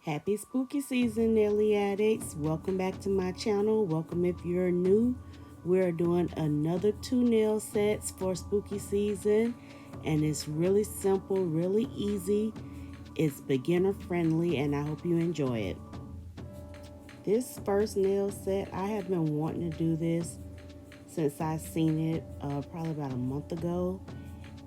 Happy spooky season, Nailiaddicts. Welcome back to my channel. Welcome if you're new. We're doing another 2 nail sets for spooky season, and it's really simple, really easy. It's beginner friendly, and I hope you enjoy it. This first nail set, I have been wanting to do this since I seen it probably about a month ago.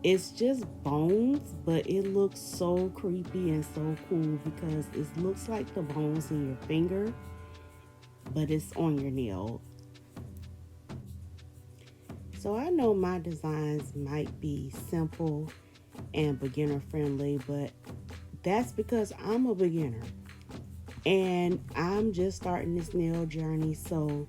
It's just bones, but it looks so creepy and so cool because it looks like the bones in your finger, but it's on your nail. So I know my designs might be simple and beginner friendly, but that's because I'm a beginner and I'm just starting this nail journey. So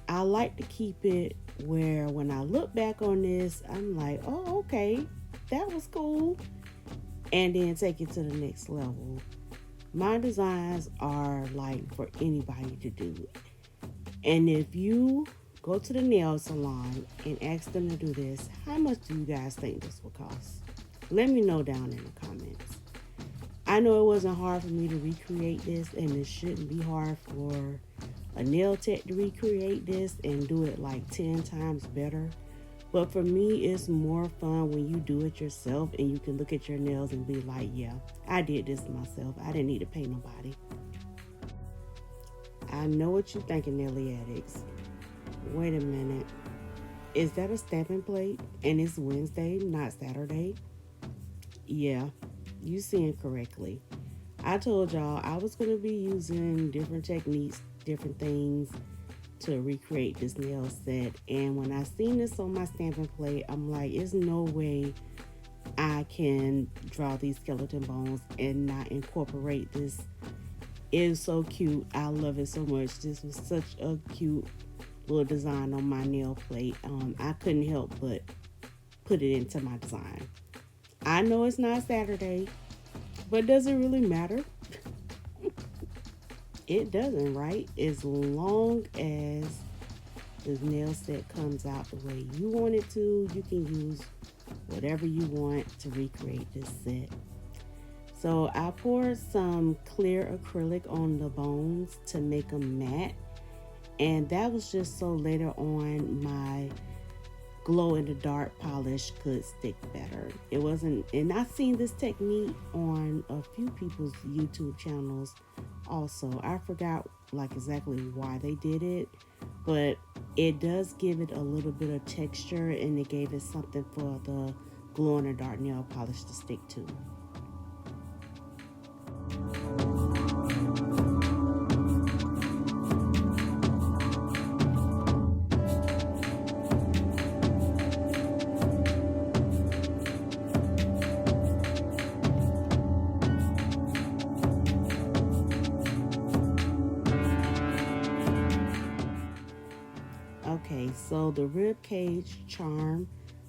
I like to keep it where when I look back on this, I'm like, oh, okay, that was cool. And then take it to the next level. My designs are like for anybody to do. And if you go to the nail salon and ask them to do this, how much do you guys think this will cost? Let me know down in the comments. I know it wasn't hard for me to recreate this, and it shouldn't be hard for a nail tech to recreate this and do it like 10 times better. But for me, it's more fun when you do it yourself and you can look at your nails and be like, yeah, I did this myself. I didn't need to pay nobody. I know what you're thinking, Nailiaddicts. Wait a minute. Is that a stamping plate? And it's Wednesday, not Saturday? Yeah, you seeing correctly. I told y'all I was going to be using different techniques, different things to recreate this nail set, and when I seen this on my stamping plate, I'm like, there's no way I can draw these skeleton bones and not incorporate this. It's so cute. I love it so much. This was such a cute little design on my nail plate. I couldn't help but put it into my design. I know it's not Saturday, but does it really matter? It doesn't, right? As long as the nail set comes out the way you want it to, you can use whatever you want to recreate this set. So I poured some clear acrylic on the bones to make them matte, and that was just so later on my glow in the dark polish could stick better. It wasn't, and I've seen this technique on a few people's YouTube channels also. I forgot like exactly why they did it, but it does give it a little bit of texture, and it gave it something for the glow in the dark nail polish to stick to. Okay, so the rib cage charm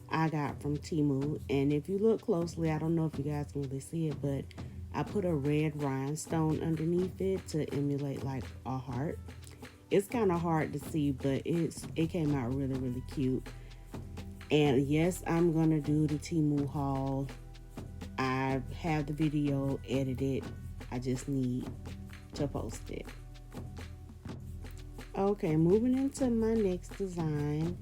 I got from Temu, and if you look closely, I don't know if you guys can really see it, but I put a red rhinestone underneath it to emulate like a heart. It's kind of hard to see, but it came out really, really cute. And yes, I'm gonna do the Temu haul. I have the video edited. I just need to post it. Okay, moving into my next design.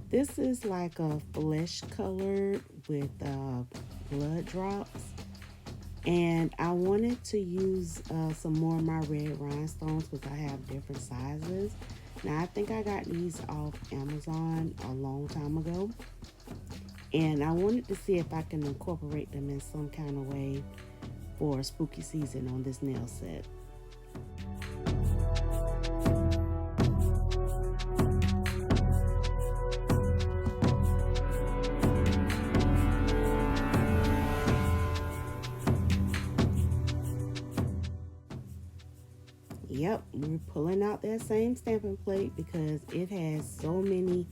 This is like a flesh color with blood drops. And I wanted to use some more of my red rhinestones because I have different sizes. Now, I think I got these off Amazon a long time ago. And I wanted to see if I can incorporate them in some kind of way for spooky season on this nail set. Yep, we're pulling out that same stamping plate because it has so many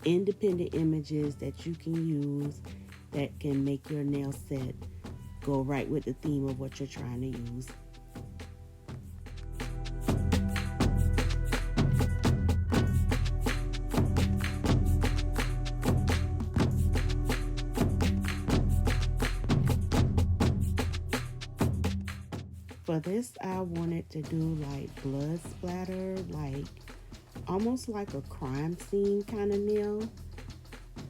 independent images that you can use that can make your nail set go right with the theme of what you're trying to use. for this, I wanted to do like blood splatter, like almost like a crime scene kind of nail.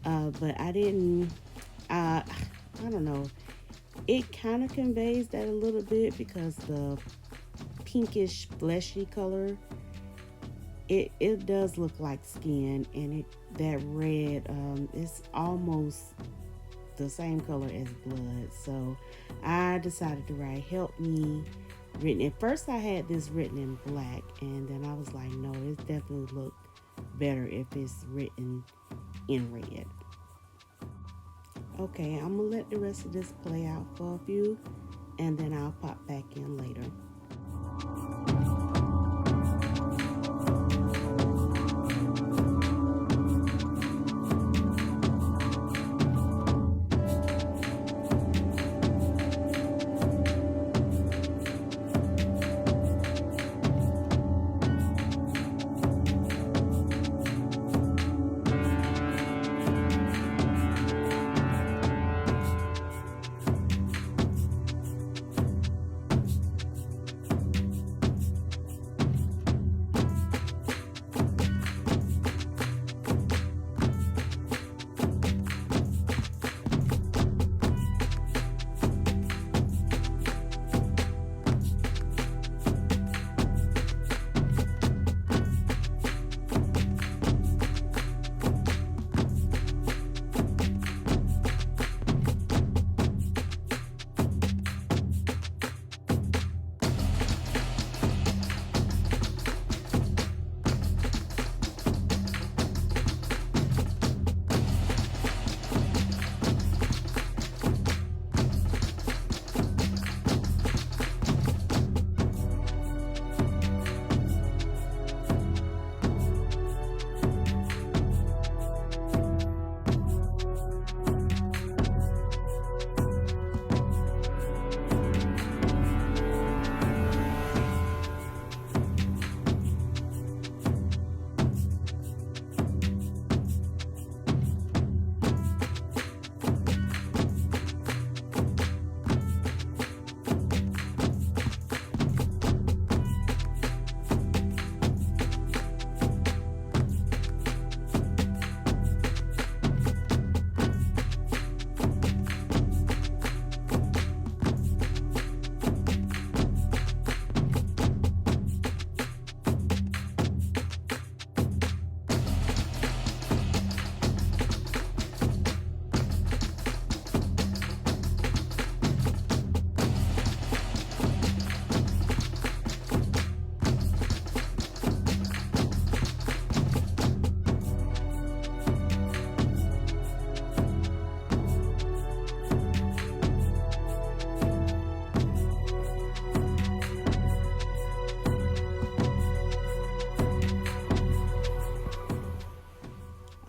But I didn't, I don't know. It kind of conveys that a little bit because the pinkish fleshy color, it does look like skin, and that red is almost the same color as blood. So I decided to write "Help Me" written. At first I had this written in black, and then I was like, no, it definitely look better if it's written in red. Okay, I'm gonna let the rest of this play out for a few, and then I'll pop back in later.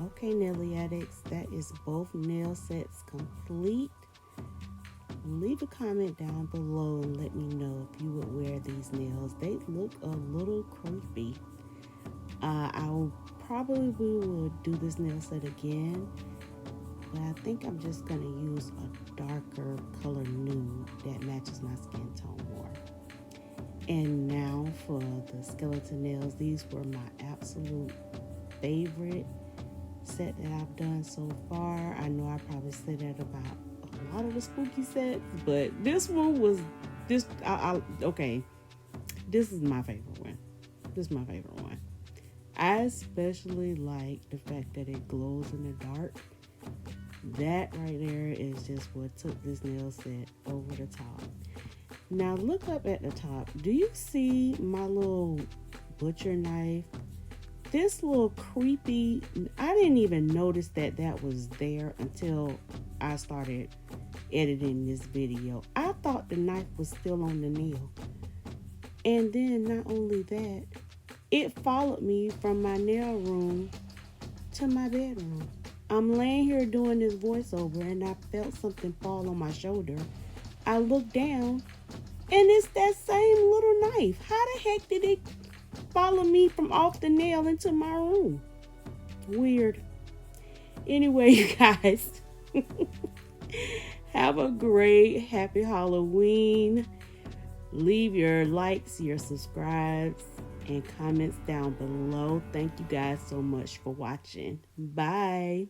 Okay, Nailiaddicts, that is both nail sets complete. Leave a comment down below and let me know if you would wear these nails. They look a little creepy. I probably will do this nail set again, but I think I'm just going to use a darker color nude that matches my skin tone more. And now for the skeleton nails. These were my absolute favorite set that I've done so far. I know I probably said that about a lot of the spooky sets, but this one was okay. This is my favorite one. This is my favorite one. I especially like the fact that it glows in the dark. That right there is just what took this nail set over the top. Now look up at the top. Do you see my little butcher knife? This little creepy, I didn't even notice that was there until I started editing this video. I thought the knife was still on the nail. And then not only that, it followed me from my nail room to my bedroom. I'm laying here doing this voiceover and I felt something fall on my shoulder. I looked down and it's that same little knife. How the heck did it follow me from off the nail into my room? Weird. Anyway, you guys, have a great happy Halloween. Leave your likes, your subscribes, and comments down below. Thank you guys so much for watching. Bye.